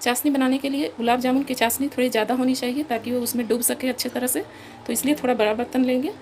चाशनी बनाने के लिए गुलाब जामुन की चाशनी थोड़ी ज़्यादा होनी चाहिए ताकि वो उसमें डूब सके अच्छे तरह से, तो इसलिए थोड़ा बड़ा बर्तन लेंगे।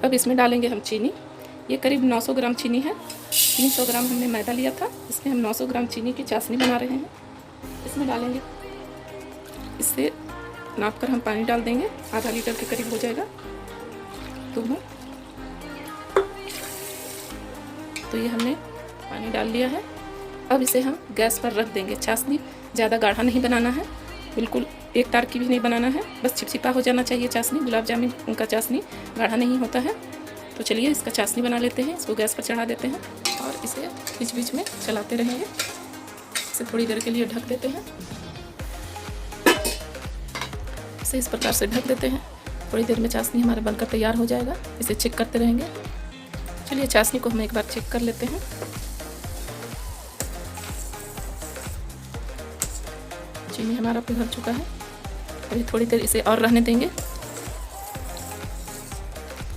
अब इसमें डालेंगे हम चीनी। ये करीब 900 ग्राम चीनी है। 300 ग्राम हमने मैदा लिया था, इसमें हम 900 ग्राम चीनी की चाशनी बना रहे हैं। इसमें डालेंगे, इससे नाप कर हम पानी डाल देंगे, आधा लीटर के करीब हो जाएगा। तो ये हमने पानी डाल लिया है। अब इसे हम गैस पर रख देंगे। चाशनी ज़्यादा गाढ़ा नहीं बनाना है, बिल्कुल एक तार की भी नहीं बनाना है, बस चिपचिपा हो जाना चाहिए चाशनी। गुलाब जामुन उनका चाशनी गाढ़ा नहीं होता है। तो चलिए इसका चाशनी बना लेते हैं। इसको गैस पर चढ़ा देते हैं और इसे बीच बीच में चलाते रहेंगे। इसे थोड़ी देर के लिए ढक देते हैं। इसे इस प्रकार से ढक देते हैं। थोड़ी देर में चाशनी हमारा बनकर तैयार हो जाएगा। इसे चेक करते रहेंगे। चलिए चाशनी को हम एक बार चेक कर लेते हैं। चीनी हमारा पिघल चुका है। अभी थोड़ी देर इसे और रहने देंगे।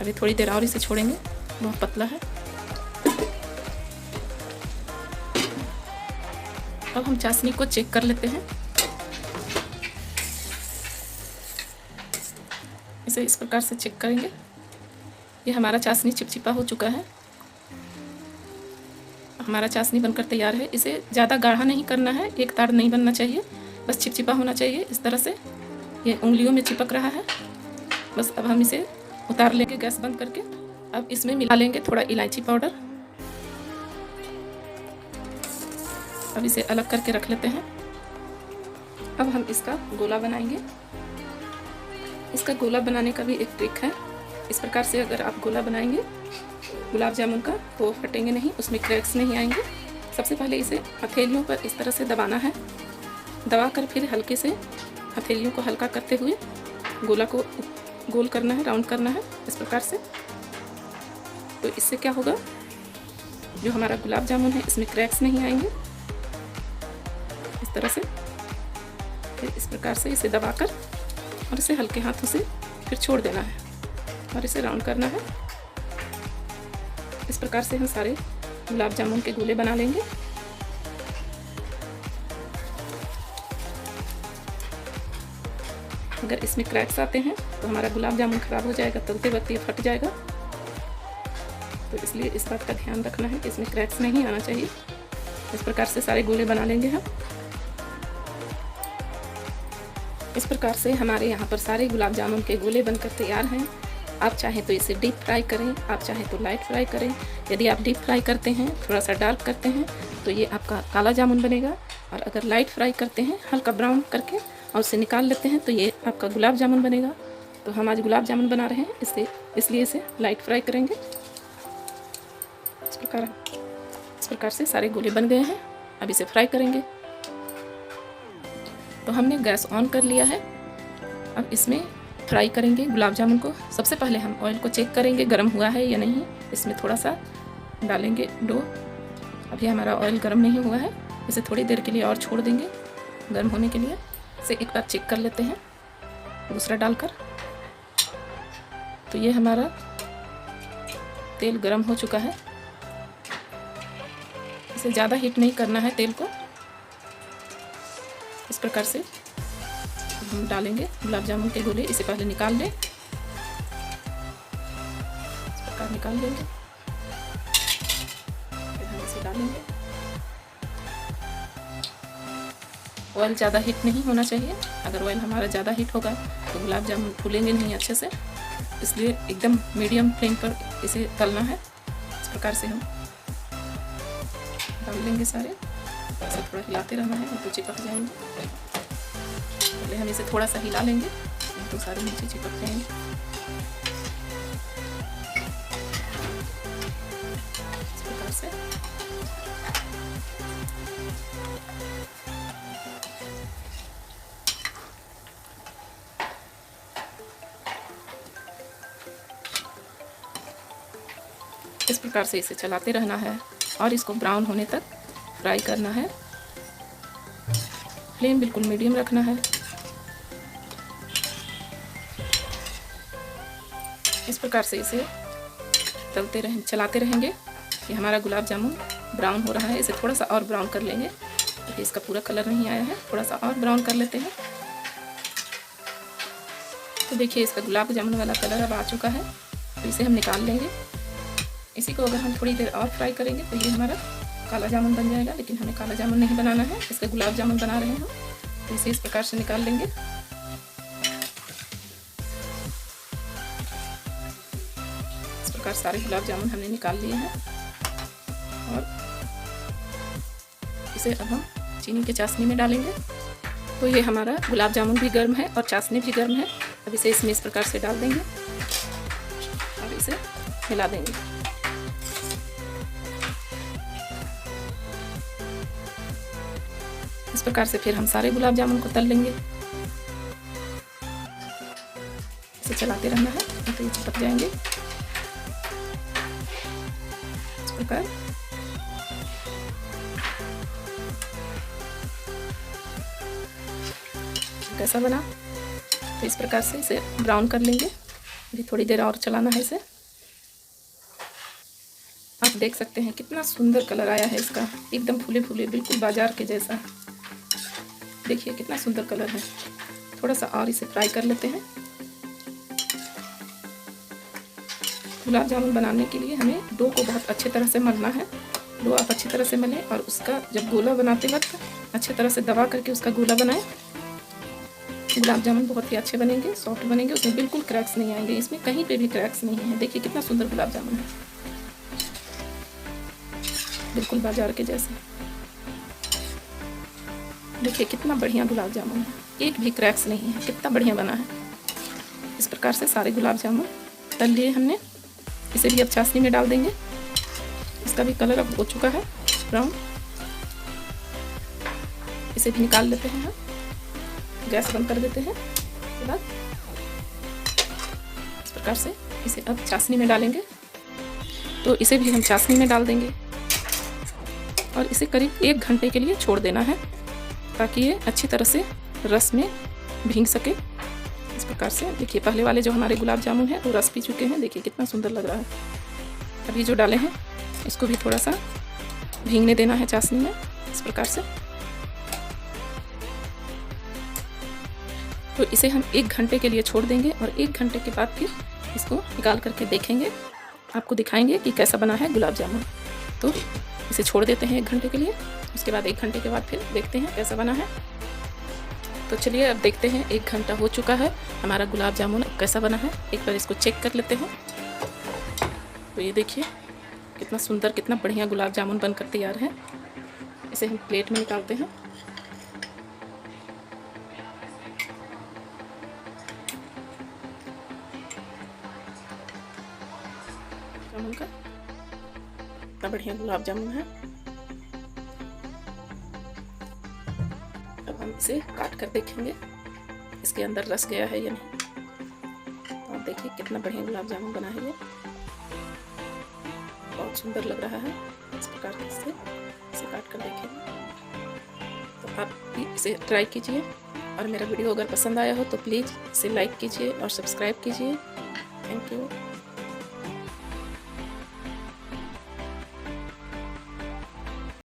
अभी थोड़ी देर और इसे छोड़ेंगे, बहुत पतला है। अब हम चाशनी को चेक कर लेते हैं। इसे इस प्रकार से चेक करेंगे। ये हमारा चाशनी चिपचिपा हो चुका है। हमारा चाशनी बनकर तैयार है। इसे ज़्यादा गाढ़ा नहीं करना है, एक तार नहीं बनना चाहिए, बस चिपचिपा होना चाहिए इस तरह से। ये उंगलियों में चिपक रहा है। बस अब हम इसे उतार लेंगे गैस बंद करके। अब इसमें मिला लेंगे थोड़ा इलायची पाउडर। अब इसे अलग करके रख लेते हैं। अब हम इसका गोला बनाएंगे। इसका गोला बनाने का भी एक ट्रिक है। इस प्रकार से अगर आप गोला बनाएंगे गुलाब जामुन का तो फटेंगे नहीं, उसमें क्रैक्स नहीं आएंगे। सबसे पहले इसे हथेलियों पर इस तरह से दबाना है। दबाकर फिर हल्के से हथेलियों को हल्का करते हुए गोला को गोल करना है, राउंड करना है इस प्रकार से। तो इससे क्या होगा, जो हमारा गुलाब जामुन है इसमें क्रैक्स नहीं आएंगे। इस तरह से फिर इस प्रकार से इसे दबाकर और इसे हल्के हाथों से फिर छोड़ देना है और इसे राउंड करना है। इस प्रकार से हम सारे गुलाब जामुन के गोले बना लेंगे। अगर इसमें क्रैक्स आते हैं तो हमारा गुलाब जामुन खराब हो जाएगा, तलते वक्त ये फट जाएगा। तो इसलिए इस बात का ध्यान रखना है कि इसमें क्रैक्स नहीं आना चाहिए। इस प्रकार से सारे गोले बना लेंगे हम। इस प्रकार से हमारे यहाँ पर सारे गुलाब जामुन के गोले बनकर तैयार हैं। आप चाहें तो इसे डीप फ्राई करें, आप चाहें तो लाइट फ्राई करें। यदि आप डीप फ्राई करते हैं, थोड़ा सा डार्क करते हैं, तो ये आपका काला जामुन बनेगा। और अगर लाइट फ्राई करते हैं, हल्का ब्राउन करके और उसे निकाल लेते हैं, तो ये आपका गुलाब जामुन बनेगा। तो हम आज गुलाब जामुन बना रहे हैं, इसलिए इसे लाइट फ्राई करेंगे। इस प्रकार से सारे गोले बन गए हैं। अब इसे फ्राई करेंगे। तो हमने गैस ऑन कर लिया है। अब इसमें फ्राई करेंगे गुलाब जामुन को। सबसे पहले हम ऑयल को चेक करेंगे गर्म हुआ है या नहीं। इसमें थोड़ा सा डालेंगे डो। अभी हमारा ऑयल गर्म नहीं हुआ है, इसे थोड़ी देर के लिए और छोड़ देंगे गर्म होने के लिए। इसे एक बार चेक कर लेते हैं दूसरा डालकर। तो ये हमारा तेल गर्म हो चुका है। इसे ज़्यादा हीट नहीं करना है तेल को। इस प्रकार से हम डालेंगे गुलाब जामुन के गोले। इसे पहले निकाल लें, इस प्रकार निकाल लेंगे, फिर हम इसे डालेंगे। ऑयल ज़्यादा हीट नहीं होना चाहिए। अगर ऑयल हमारा ज़्यादा हीट होगा तो गुलाब जामुन फूलेंगे नहीं अच्छे से। इसलिए एकदम मीडियम फ्लेम पर इसे तलना है। इस प्रकार से हम डाल लेंगे सारे। इसे थोड़ा हिलाते रहना है, नहीं तो चिपक जाएंगे। पहले हम इसे थोड़ा सा हिला लेंगे, नहीं तो सारे नीचे चिपक जाएंगे। इस प्रकार से इसे चलाते रहना है और इसको ब्राउन होने तक फ्राई करना है। फ्लेम बिल्कुल मीडियम रखना है। इस प्रकार से इसे चलाते रहेंगे। ये हमारा गुलाब जामुन ब्राउन हो रहा है। इसे थोड़ा सा और ब्राउन कर लेंगे देखिए इसका पूरा कलर नहीं आया है, थोड़ा सा और ब्राउन कर लेते हैं। तो देखिए इसका गुलाब जामुन वाला कलर अब आ चुका है, तो इसे हम निकाल लेंगे। इसी को अगर हम थोड़ी देर और फ्राई करेंगे तो ये हमारा काला जामुन बन जाएगा, लेकिन हमें काला जामुन नहीं बनाना है, इसका गुलाब जामुन बना रहे हैं हम। तो इसे इस प्रकार से निकाल लेंगे। इस प्रकार सारे गुलाब जामुन हमने निकाल लिए हैं और इसे अब हम चीनी के चाशनी में डालेंगे। तो ये हमारा गुलाब जामुन भी गर्म है और चाशनी भी गर्म है। अब इसे इसमें इस प्रकार से डाल देंगे और इसे मिला देंगे। इस प्रकार से फिर हम सारे गुलाब जामुन को तल लेंगे। इसे चलाते रहना है, नहीं तो ये चिपक जाएंगे। इस प्रकार कैसा बना, तो इस प्रकार से इसे ब्राउन कर लेंगे। अभी थोड़ी देर और चलाना है इसे। आप देख सकते हैं कितना सुंदर कलर आया है इसका, एकदम फूले फूले, बिल्कुल बाजार के जैसा। देखिए कितना सुंदर कलर है। थोड़ा सा और इसे फ्राई कर लेते हैं। गुलाब जामुन बनाने के लिए हमें डो को बहुत अच्छे तरह से मलना है। डो आप अच्छी तरह से मलें और उसका जब गोला बनाते वक्त अच्छे तरह से दबा करके उसका गोला बनाएं। गुलाब जामुन बहुत ही अच्छे बनेंगे, सॉफ्ट बनेंगे, उसमें बिल्कुल क्रैक्स नहीं आएंगे। इसमें कहीं पे भी क्रैक्स नहीं है। देखिए कितना सुंदर गुलाब जामुन है, बिल्कुल बाजार के जैसे। देखिए कितना बढ़िया गुलाब जामुन है, एक भी क्रैक्स नहीं है, कितना बढ़िया बना है। इस प्रकार से सारे गुलाब जामुन तल लिए हमने। इसे भी अब चाशनी में डाल देंगे। इसका भी कलर अब हो चुका है ब्राउन। इसे भी निकाल लेते हैं हम, गैस बंद कर देते हैं। उसके बाद इस प्रकार से इसे अब चाशनी में डालेंगे। तो इसे भी हम चाशनी में डाल देंगे और इसे करीब 1 घंटे के लिए छोड़ देना है, ताकि ये अच्छी तरह से रस में भीग सके। इस प्रकार से देखिए पहले वाले जो हमारे गुलाब जामुन हैं वो रस पी चुके हैं। देखिए कितना सुंदर लग रहा है। अभी जो डाले हैं इसको भी थोड़ा सा भीगने देना है चाशनी में, इस प्रकार से। तो इसे हम 1 घंटे के लिए छोड़ देंगे और 1 घंटे के बाद फिर इसको निकाल करके देखेंगे, आपको दिखाएंगे कि कैसा बना है गुलाब जामुन। तो इसे छोड़ देते हैं 1 घंटे के लिए। उसके बाद 1 घंटे के बाद फिर देखते हैं कैसा बना है। तो चलिए अब देखते हैं, 1 घंटा हो चुका है, हमारा गुलाब जामुन कैसा बना है। एक बार इसको चेक कर लेते हैं। तो ये देखिए कितना सुंदर, कितना बढ़िया गुलाब जामुन बनकर तैयार है। इसे हम प्लेट में निकालते हैं। जामुन का कितना बढ़िया गुलाब जामुन है। अब हम इसे काट कर देखेंगे इसके अंदर रस गया है या नहीं। तो आप देखिए कितना बढ़िया गुलाब जामुन बना है, ये बहुत सुंदर लग रहा है। इस प्रकार से इसे काट कर देखेंगे। तो आप भी इसे ट्राई कीजिए और मेरा वीडियो अगर पसंद आया हो तो प्लीज़ इसे लाइक कीजिए और सब्सक्राइब कीजिए। Thank you.